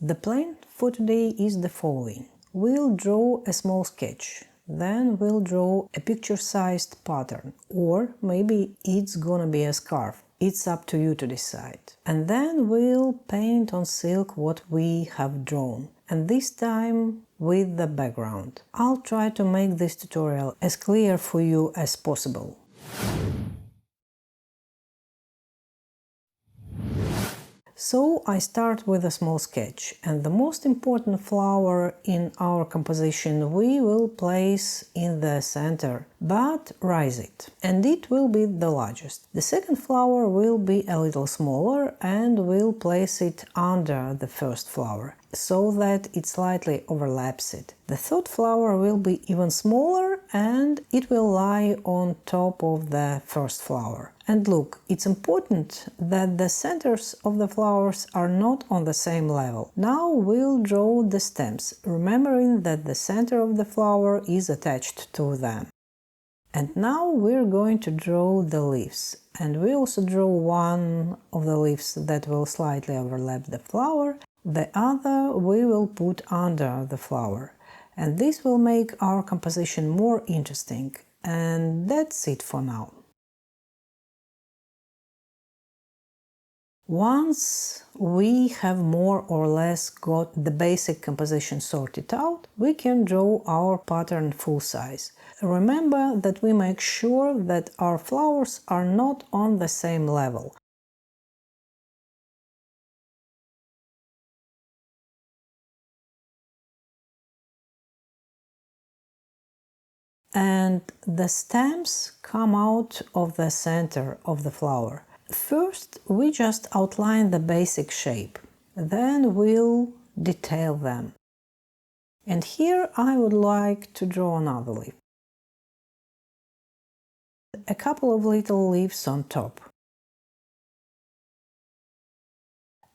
The plan for today is the following. We'll draw a small sketch, then we'll draw a picture-sized pattern, or maybe it's gonna be a scarf. It's up to you to decide. And then we'll paint on silk what we have drawn, and this time with the background. I'll try to make this tutorial as clear for you as possible. So I start with a small sketch, and the most important flower in our composition we will place in the center, but raise it, and it will be the largest. The second flower will be a little smaller, and we'll place it under the first flower, so that it slightly overlaps it. The third flower will be even smaller, and it will lie on top of the first flower. And look, it's important that the centers of the flowers are not on the same level. Now we'll draw the stems, remembering that the center of the flower is attached to them. And now we're going to draw the leaves. And we also draw one of the leaves that will slightly overlap the flower. The other we will put under the flower. And this will make our composition more interesting. And that's it for now. Once we have more or less got the basic composition sorted out, we can draw our pattern full size. Remember that we make sure that our flowers are not on the same level. And the stems come out of the center of the flower. First, we just outline the basic shape, then we'll detail them. And here I would like to draw another leaf. A couple of little leaves on top.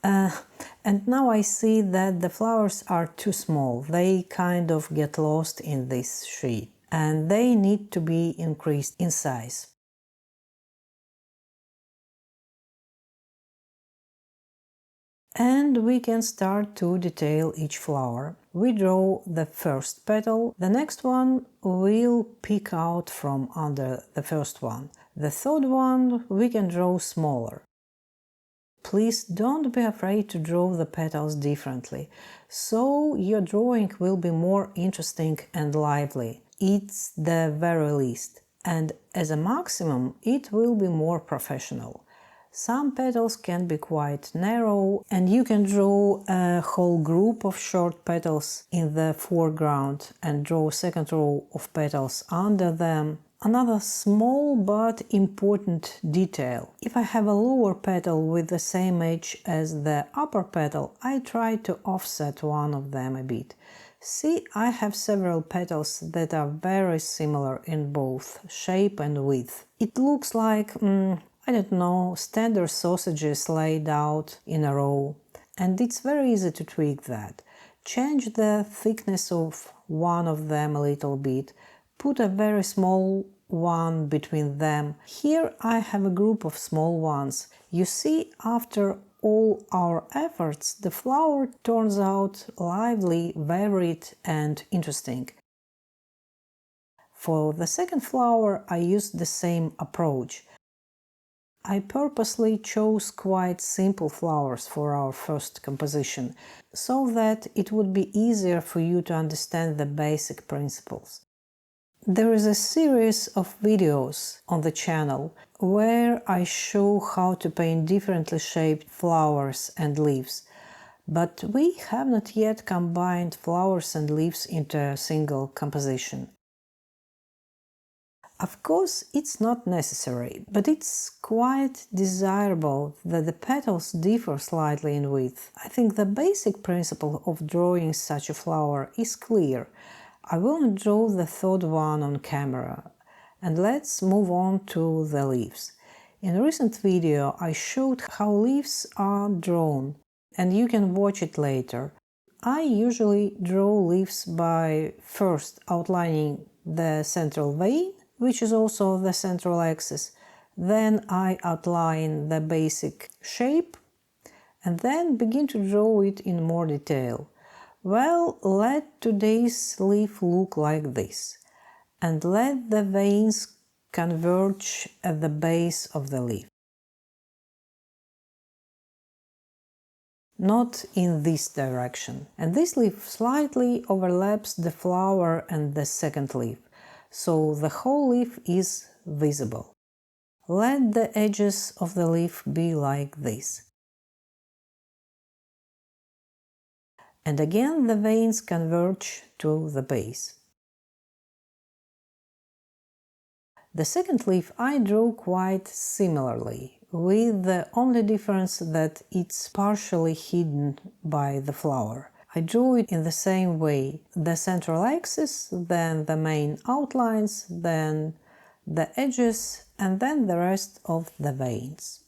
And now I see that the flowers are too small. They kind of get lost in this sheet, and they need to be increased in size. And we can start to detail each flower. We draw the first petal, the next one will peek out from under the first one. The third one we can draw smaller. Please don't be afraid to draw the petals differently, so your drawing will be more interesting and lively. It's the very least. And as a maximum, it will be more professional. Some petals can be quite narrow, and you can draw a whole group of short petals in the foreground and draw a second row of petals under them. Another small but important detail. If I have a lower petal with the same edge as the upper petal, I try to offset one of them a bit. See, I have several petals that are very similar in both shape and width. It looks like I don't know, standard sausages laid out in a row, and it's very easy to tweak that. Change the thickness of one of them a little bit, put a very small one between them. Here I have a group of small ones. You see, after all our efforts, the flower turns out lively, varied and interesting. For the second flower I used the same approach. I purposely chose quite simple flowers for our first composition, so that it would be easier for you to understand the basic principles. There is a series of videos on the channel where I show how to paint differently shaped flowers and leaves, but we have not yet combined flowers and leaves into a single composition. Of course, it's not necessary, but it's quite desirable that the petals differ slightly in width. I think the basic principle of drawing such a flower is clear. I will draw the third one on camera, and let's move on to the leaves. In a recent video I showed how leaves are drawn, and you can watch it later. I usually draw leaves by first outlining the central vein, which is also the central axis. Then I outline the basic shape, and then begin to draw it in more detail. Well, let today's leaf look like this, and let the veins converge at the base of the leaf. Not in this direction. And this leaf slightly overlaps the flower and the second leaf, so the whole leaf is visible. Let the edges of the leaf be like this. And again the veins converge to the base. The second leaf I drew quite similarly, with the only difference that it's partially hidden by the flower. I drew it in the same way: the central axis, then the main outlines, then the edges, and then the rest of the veins.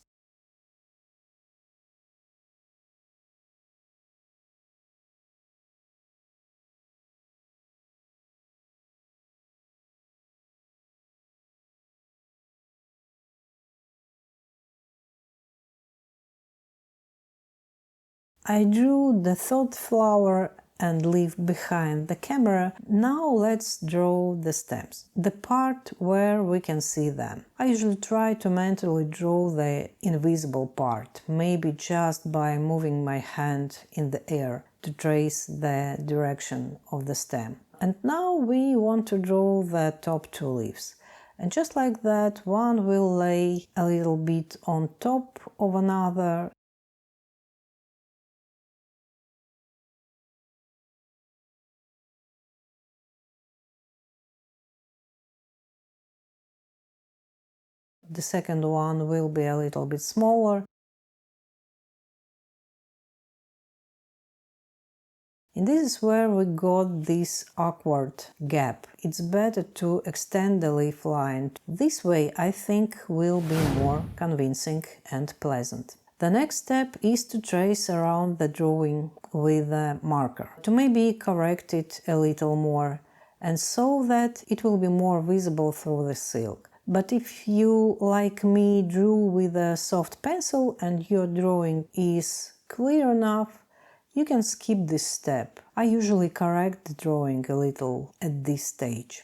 I drew the third flower and leaf behind the camera. Now let's draw the stems, the part where we can see them. I usually try to mentally draw the invisible part, maybe just by moving my hand in the air to trace the direction of the stem. And now we want to draw the top two leaves. And just like that, one will lay a little bit on top of another. The second one will be a little bit smaller. And this is where we got this awkward gap. It's better to extend the leaf line. This way, I think, will be more convincing and pleasant. The next step is to trace around the drawing with a marker, to maybe correct it a little more, and so that it will be more visible through the silk. But if you, like me, drew with a soft pencil and your drawing is clear enough, you can skip this step. I usually correct the drawing a little at this stage.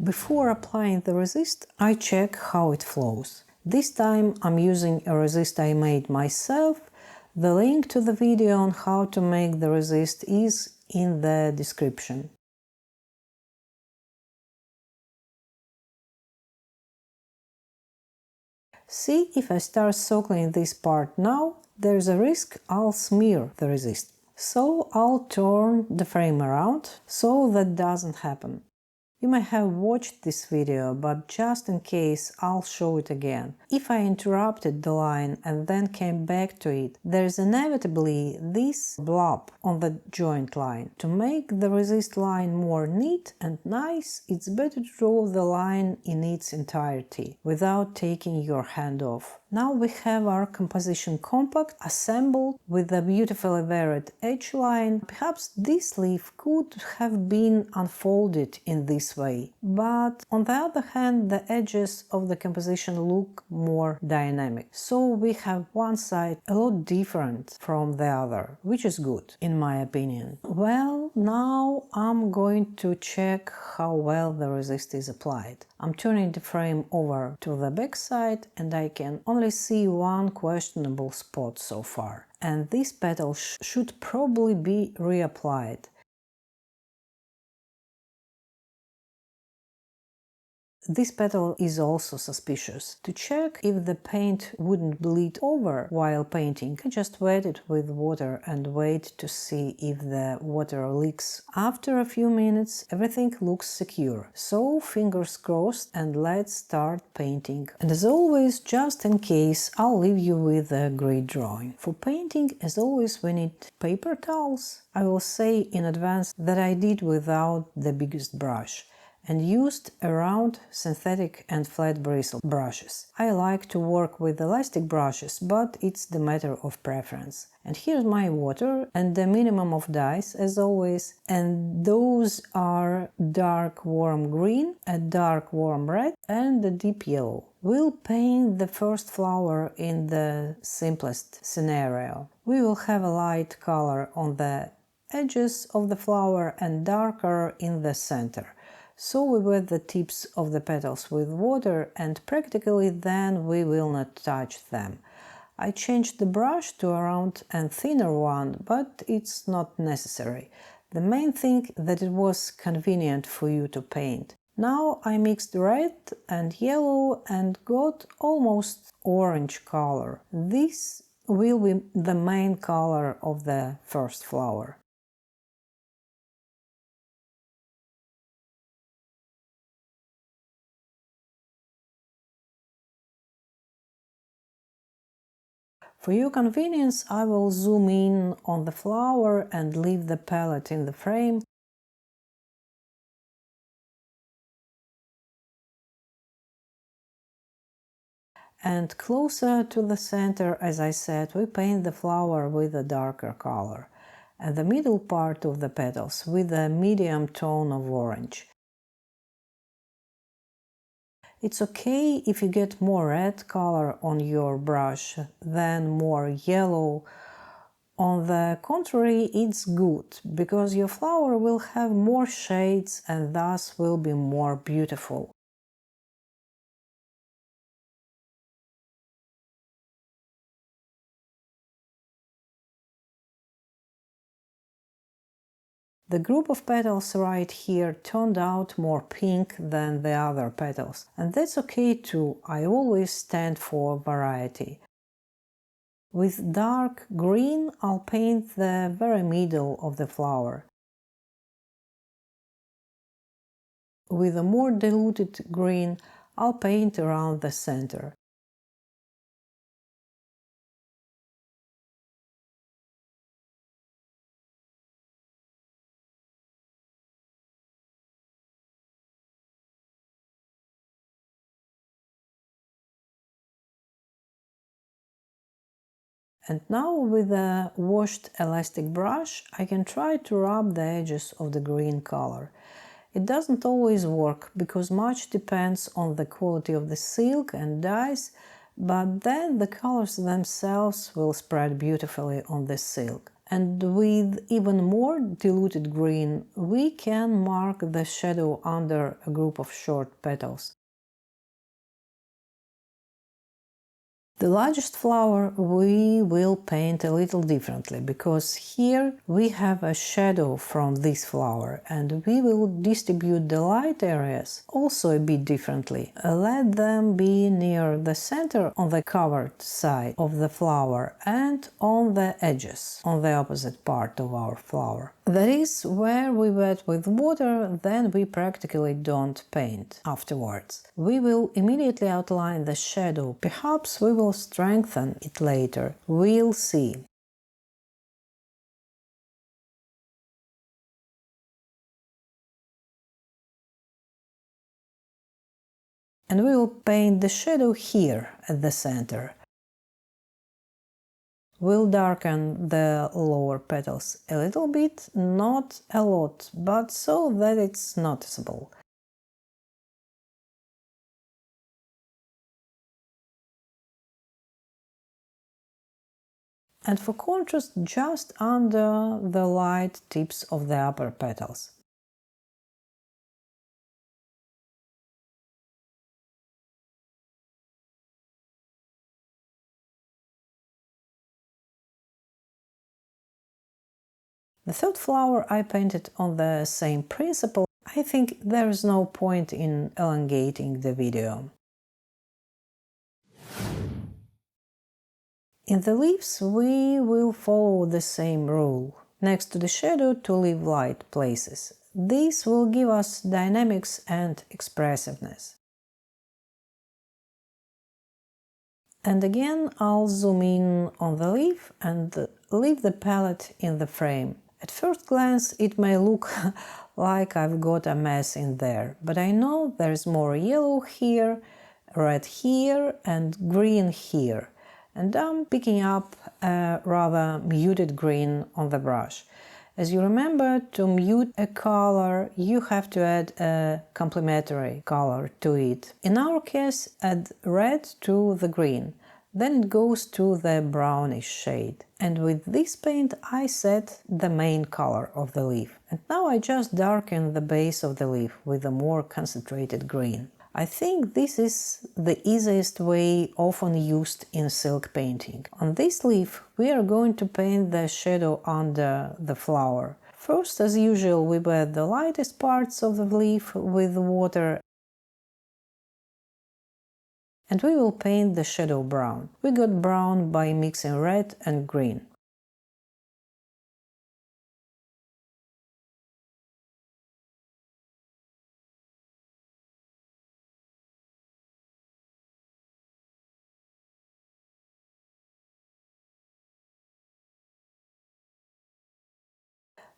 Before applying the resist, I check how it flows. This time I'm using a resist I made myself. The link to the video on how to make the resist is in the description. See, if I start circling this part now, there's a risk I'll smear the resist. So I'll turn the frame around so that doesn't happen. You may have watched this video, but just in case, I'll show it again. If I interrupted the line and then came back to it, there's inevitably this blob on the joint line. To make the resist line more neat and nice, it's better to draw the line in its entirety, without taking your hand off. Now we have our composition compact assembled with a beautifully varied edge line. Perhaps this leaf could have been unfolded in this way, but on the other hand, the edges of the composition look more dynamic. So we have one side a lot different from the other, which is good, in my opinion. Well, now I'm going to check how well the resist is applied. I'm turning the frame over to the back side and I can only see one questionable spot so far. And this petal should probably be reapplied. This petal is also suspicious. To check if the paint wouldn't bleed over while painting, I just wet it with water and wait to see if the water leaks. After a few minutes, everything looks secure. So fingers crossed and let's start painting. And as always, just in case, I'll leave you with a great drawing. For painting, as always, we need paper towels. I will say in advance that I did without the biggest brush. and used a round, synthetic and flat bristle brushes. I like to work with elastic brushes, but it's the matter of preference. And here's my water and the minimum of dyes as always, and those are dark warm green, a dark warm red and a deep yellow. We'll paint the first flower in the simplest scenario. We will have a light color on the edges of the flower and darker in the center. So we wet the tips of the petals with water and practically then we will not touch them. I changed the brush to a round and thinner one, but it's not necessary. The main thing that it was convenient for you to paint. Now I mixed red and yellow and got almost orange color. This will be the main color of the first flower. For your convenience, I will zoom in on the flower and leave the palette in the frame. And closer to the center, as I said, we paint the flower with a darker color, and the middle part of the petals with a medium tone of orange. It's okay if you get more red color on your brush than more yellow. On the contrary, it's good, because your flower will have more shades and thus will be more beautiful. The group of petals right here turned out more pink than the other petals, and that's okay too. I always stand for variety. With dark green, I'll paint the very middle of the flower. With a more diluted green, I'll paint around the center. And now with a washed elastic brush, I can try to rub the edges of the green color. It doesn't always work, because much depends on the quality of the silk and dyes, but then the colors themselves will spread beautifully on the silk. And with even more diluted green, we can mark the shadow under a group of short petals. The largest flower we will paint a little differently, because here we have a shadow from this flower and we will distribute the light areas also a bit differently. Let them be near the center on the covered side of the flower and on the edges, on the opposite part of our flower. That is, where we wet with water, then we practically don't paint afterwards. We will immediately outline the shadow. Perhaps we will strengthen it later. We'll see. And we will paint the shadow here at the center. We'll darken the lower petals a little bit, not a lot, but so that it's noticeable. And for contrast, just under the light tips of the upper petals. The third flower I painted on the same principle. I think there is no point in elongating the video. In the leaves we will follow the same rule. Next to the shadow, to leave light places. This will give us dynamics and expressiveness. And again, I'll zoom in on the leaf and leave the palette in the frame. At first glance it may look like I've got a mess in there, but I know there's more yellow here, red here and green here, and I'm picking up a rather muted green on the brush. As you remember, to mute a color, you have to add a complementary color to it. In our case, add red to the green. Then it goes to the brownish shade. And with this paint I set the main color of the leaf. And now I just darken the base of the leaf with a more concentrated green. I think this is the easiest way often used in silk painting. On this leaf we are going to paint the shadow under the flower. First, as usual, we wet the lightest parts of the leaf with water and we will paint the shadow brown. We got brown by mixing red and green.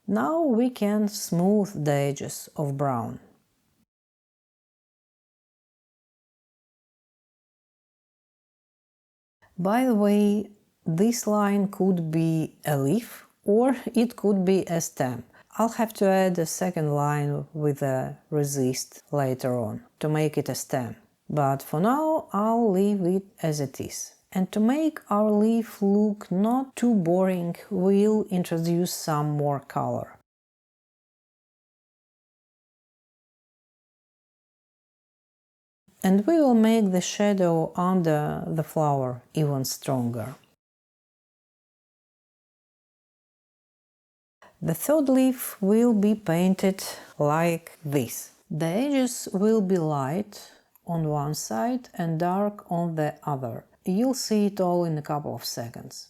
Now we can smooth the edges of brown. By the way, this line could be a leaf or it could be a stem. I'll have to add a second line with a resist later on to make it a stem. But for now I'll leave it as it is. And to make our leaf look not too boring, we'll introduce some more color. And we will make the shadow under the flower even stronger. The third leaf will be painted like this. The edges will be light on one side and dark on the other. You'll see it all in a couple of seconds.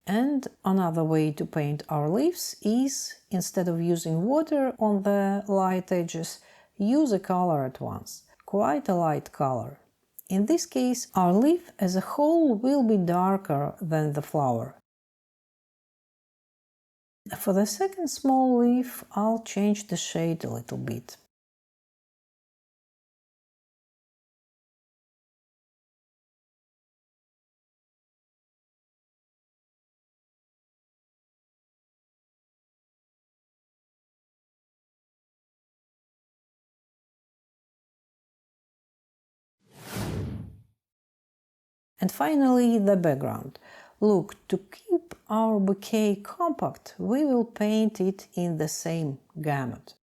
And another way to paint our leaves is, instead of using water on the light edges, use a color at once, quite a light color. In this case, our leaf as a whole will be darker than the flower. For the second small leaf, I'll change the shade a little bit. And finally, the background. Look, to keep our bouquet compact, we will paint it in the same gamut.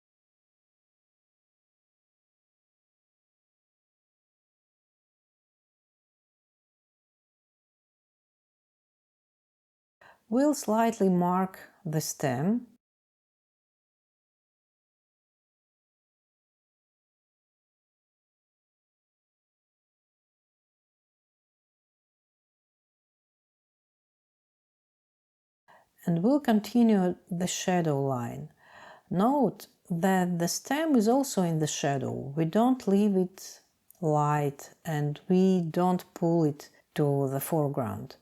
We'll slightly mark the stem. And we'll continue the shadow line. Note that the stem is also in the shadow. We don't leave it light and we don't pull it to the foreground.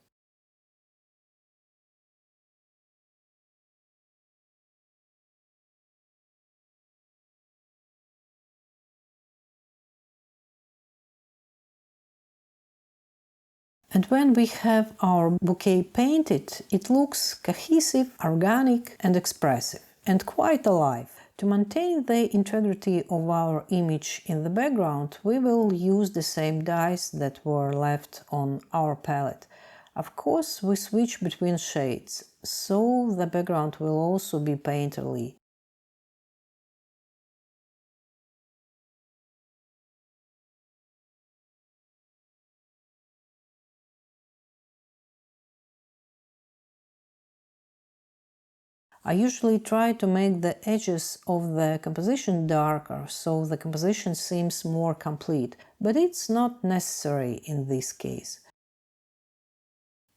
And when we have our bouquet painted, it looks cohesive, organic and expressive, and quite alive. To maintain the integrity of our image in the background, we will use the same dyes that were left on our palette. Of course, we switch between shades, so the background will also be painterly. I usually try to make the edges of the composition darker, so the composition seems more complete, but it's not necessary in this case.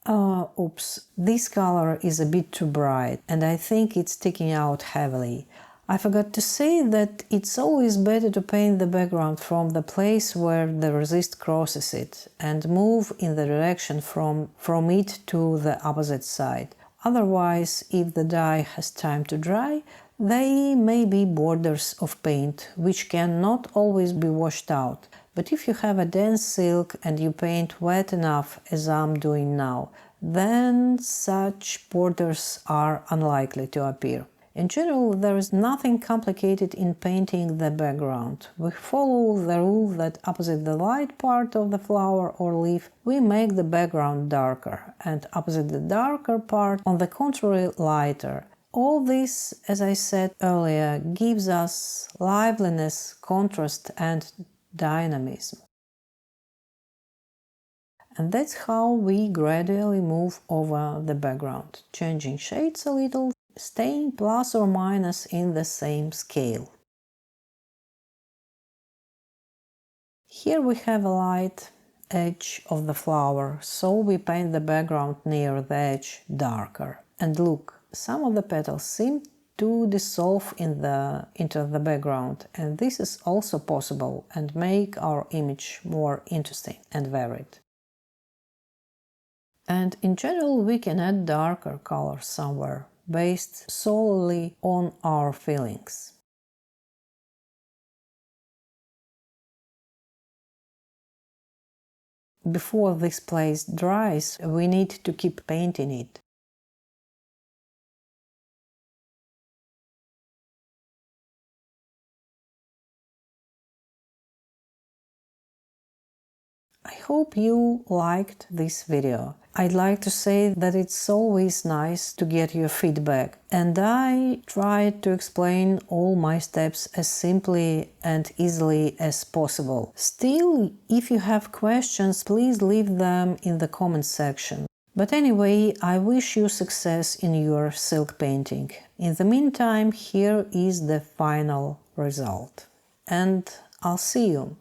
Oops, this color is a bit too bright and I think it's sticking out heavily. I forgot to say that it's always better to paint the background from the place where the resist crosses it and move in the direction from it to the opposite side. Otherwise, if the dye has time to dry, they may be borders of paint, which can not always be washed out. But if you have a dense silk and you paint wet enough, as I'm doing now, then such borders are unlikely to appear. In general, there is nothing complicated in painting the background. We follow the rule that opposite the light part of the flower or leaf, we make the background darker, and opposite the darker part, on the contrary, lighter. All this, as I said earlier, gives us liveliness, contrast, and dynamism. And that's how we gradually move over the background, changing shades a little, staying plus or minus in the same scale. Here we have a light edge of the flower, so we paint the background near the edge darker. And look, some of the petals seem to dissolve into the background, and this is also possible and make our image more interesting and varied. And in general, we can add darker colors somewhere, based solely on our feelings. Before this place dries, we need to keep painting it. I hope you liked this video. I'd like to say that it's always nice to get your feedback, and I tried to explain all my steps as simply and easily as possible. Still, if you have questions, please leave them in the comment section. But anyway, I wish you success in your silk painting. In the meantime, here is the final result. And I'll see you.